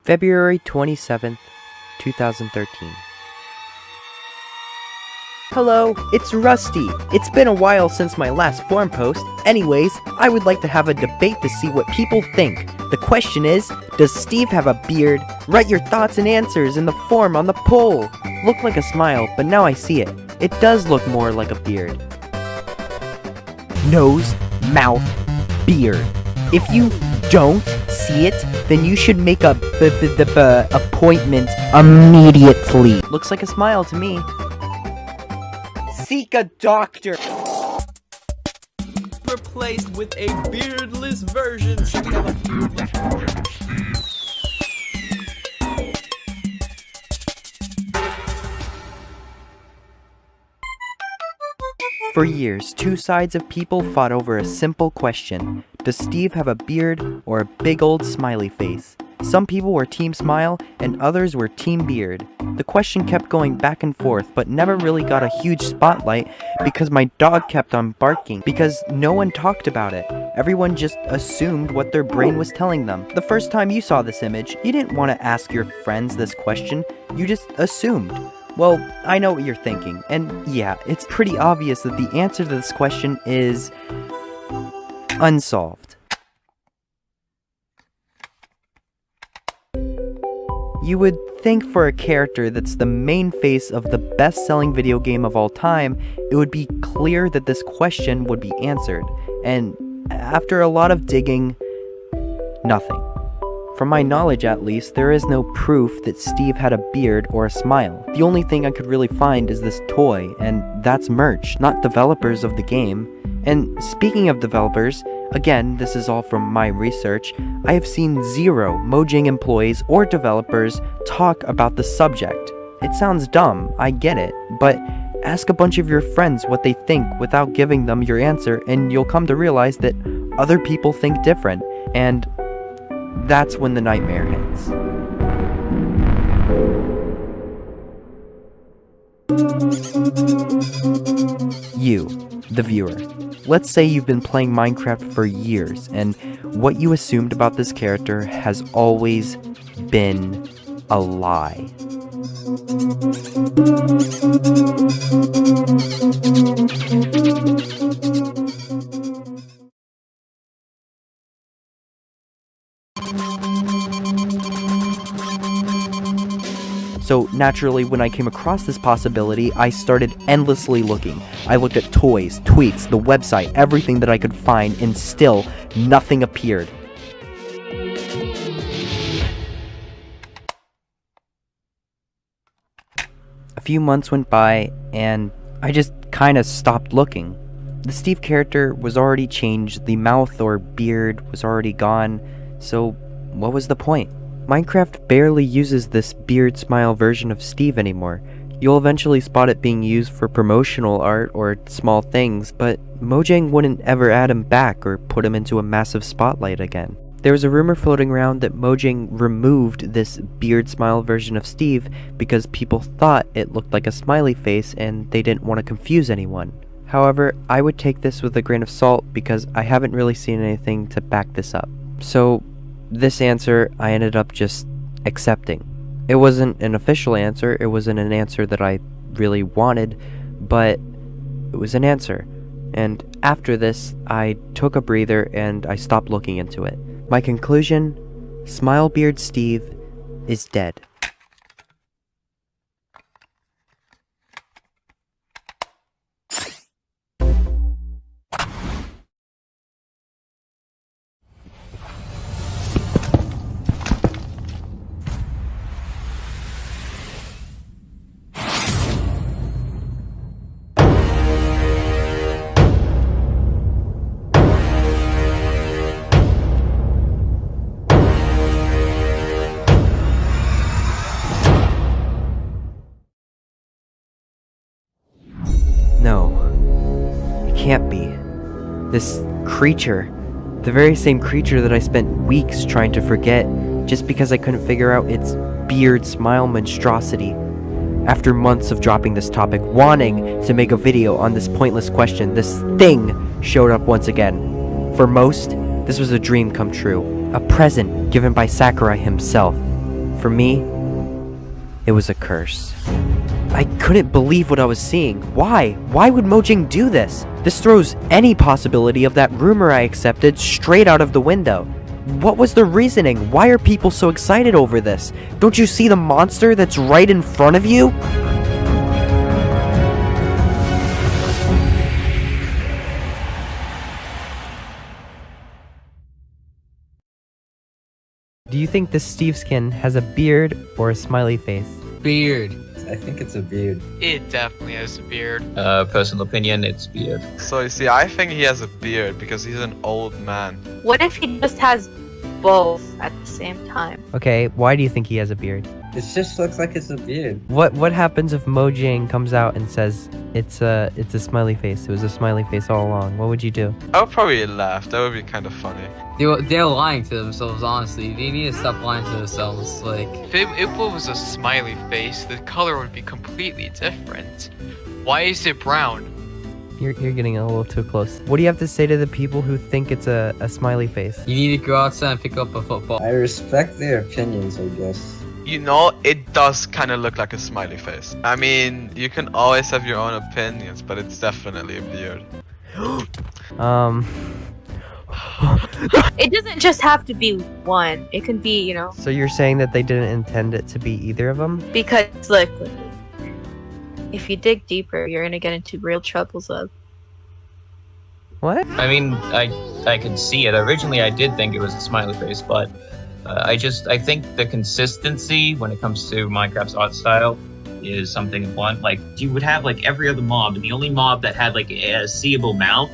February 27th, 2013. Hello, it's Rusty. It's been a while since my last forum post. Anyways, I would like to have a debate to see what people think. The question is, does Steve have a beard? Write your thoughts and answers in the forum on the poll. Looked like a smile, but now I see it. It does look more like a beard. Nose, mouth, beard. If you don't see it, then you should make a appointment immediately. Looks like a smile to me. Seek a doctor. Replaced with a beardless version. So we have a beardless version of Steve. For years, two sides of people fought over a simple question. Does Steve have a beard or a big old smiley face? Some people were Team Smile and others were Team Beard. The question kept going back and forth but never really got a huge spotlight because my dog kept on barking because no one talked about it. Everyone just assumed what their brain was telling them. The first time you saw this image, you didn't want to ask your friends this question, you just assumed. Well, I know what you're thinking, and yeah, it's pretty obvious that the answer to this question is unsolved. You would think for a character that's the main face of the best-selling video game of all time, it would be clear that this question would be answered, and after a lot of digging, nothing. From my knowledge at least, there is no proof that Steve had a beard or a smile. The only thing I could really find is this toy, and that's merch, not developers of the game. And speaking of developers, again, this is all from my research, I have seen 0 Mojang employees or developers talk about the subject. It sounds dumb, I get it, but ask a bunch of your friends what they think without giving them your answer and you'll come to realize that other people think different, and that's when the nightmare hits. You, the viewer. Let's say you've been playing Minecraft for years, and what you assumed about this character has always been a lie. So naturally, when I came across this possibility, I started endlessly looking. I looked at toys, tweets, the website, everything that I could find, and still, nothing appeared. A few months went by, and I just kinda stopped looking. The Steve character was already changed, the mouth or beard was already gone, so what was the point? Minecraft barely uses this beard smile version of Steve anymore. You'll eventually spot it being used for promotional art or small things, but Mojang wouldn't ever add him back or put him into a massive spotlight again. There was a rumor floating around that Mojang removed this beard smile version of Steve because people thought it looked like a smiley face and they didn't want to confuse anyone. However, I would take this with a grain of salt because I haven't really seen anything to back this up. So this answer I ended up just accepting. It wasn't an official answer, it wasn't an answer that I really wanted, but it was an answer. And after this, I took a breather and I stopped looking into it. My conclusion, Smilebeard Steve is dead. No, it can't be. This creature, the very same creature that I spent weeks trying to forget just because I couldn't figure out its beard smile monstrosity. After months of dropping this topic, wanting to make a video on this pointless question, this thing showed up once again. For most, this was a dream come true, a present given by Sakurai himself. For me, it was a curse. I couldn't believe what I was seeing. Why? Why would Mojang do this? This throws any possibility of that rumor I accepted straight out of the window. What was the reasoning? Why are people so excited over this? Don't you see the monster that's right in front of you? Do you think this Steve skin has a beard or a smiley face? Beard. I think it's a beard. It definitely has a beard. Personal opinion, it's beard. So you see, I think he has a beard because he's an old man. What if he just has both at the same time? Okay, why do you think he has a beard? It just looks like it's a beard. What happens if Mojang comes out and says it's a smiley face? It was a smiley face all along. What would you do? I would probably laugh. That would be kind of funny. They're lying to themselves, honestly. They need to stop lying to themselves. Like, If it was a smiley face, the color would be completely different. Why is it brown? You're getting a little too close. What do you have to say to the people who think it's a smiley face? you need to go outside and pick up a football. I respect their opinions, I guess. You know, it does kind of look like a smiley face. I mean, you can always have your own opinions, but it's definitely a beard. It doesn't just have to be one. It can be, So you're saying that they didn't intend it to be either of them? because look, if you dig deeper, you're gonna get into real troubles of. What? I mean, I could see it. Originally, I did think it was a smiley face, but I think the consistency when it comes to Minecraft's art style is something important. Like, you would have like every other mob, and the only mob that had like a seeable mouth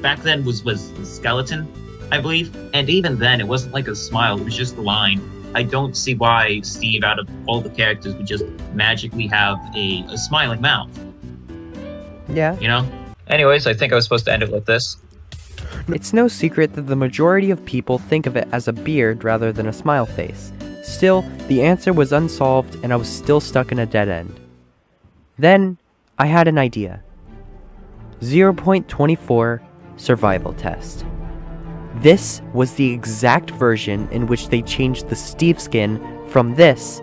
back then was the skeleton, I believe. And even then, it wasn't like a smile; it was just a line. I don't see why Steve, out of all the characters, would just magically have a smiling mouth. Yeah. You know? Anyways, I think I was supposed to end it with this. It's no secret that the majority of people think of it as a beard rather than a smile face. Still, the answer was unsolved and I was still stuck in a dead end. Then, I had an idea. 0.24 survival test. This was the exact version in which they changed the Steve skin from this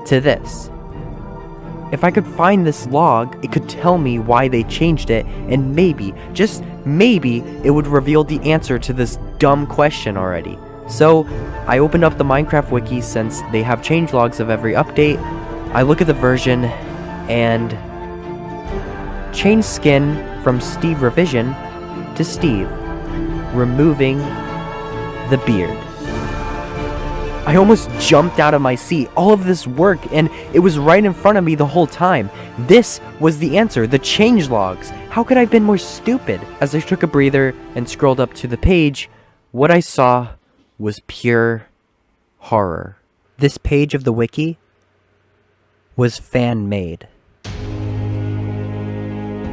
to this. If I could find this log, it could tell me why they changed it, and maybe, just maybe, it would reveal the answer to this dumb question already. So, I opened up the Minecraft wiki since they have change logs of every update. I look at the version, and change skin from Steve Revision to Steve, removing the beard. I almost jumped out of my seat. All of this work, and it was right in front of me the whole time. This was the answer, the change logs. How could I have been more stupid? As I took a breather and scrolled up to the page, what I saw was pure horror. This page of the wiki was fan-made.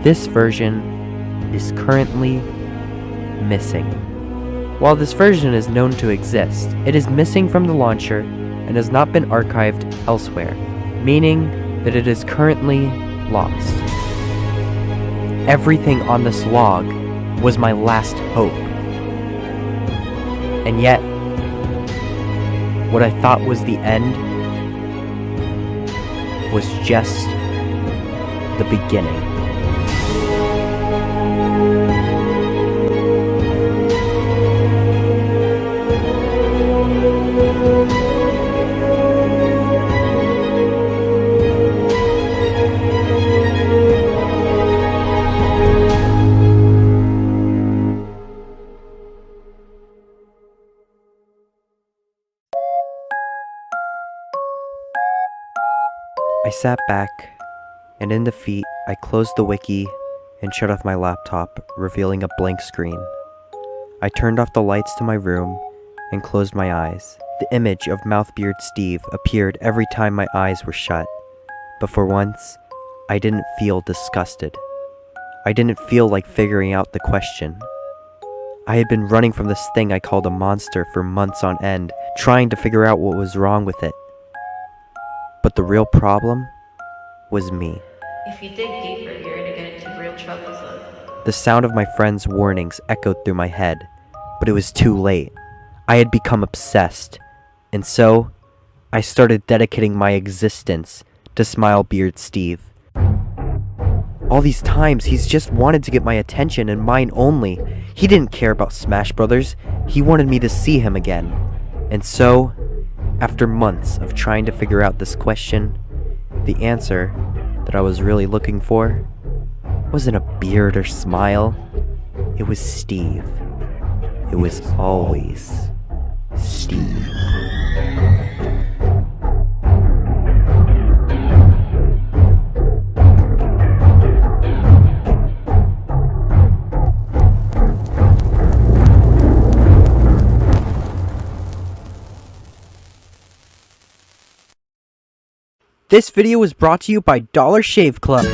This version is currently missing. While this version is known to exist, it is missing from the launcher and has not been archived elsewhere, meaning that it is currently lost. Everything on this log was my last hope. And yet, what I thought was the end was just the beginning. I sat back, and in defeat, I closed the wiki and shut off my laptop, revealing a blank screen. I turned off the lights to my room and closed my eyes. The image of Mouthbeard Steve appeared every time my eyes were shut, but for once, I didn't feel disgusted. I didn't feel like figuring out the question. I had been running from this thing I called a monster for months on end, trying to figure out what was wrong with it. But the real problem was me. If you dig deeper, you're gonna get into real troubles of. The sound of my friends' warnings echoed through my head, but it was too late. I had become obsessed, and so I started dedicating my existence to Smilebeard Steve. All these times, he's just wanted to get my attention and mine only. He didn't care about Smash Brothers. He wanted me to see him again. And so, after months of trying to figure out this question, the answer that I was really looking for wasn't a beard or smile. It was Steve. It was always Steve. This video was brought to you by Dollar Shave Club.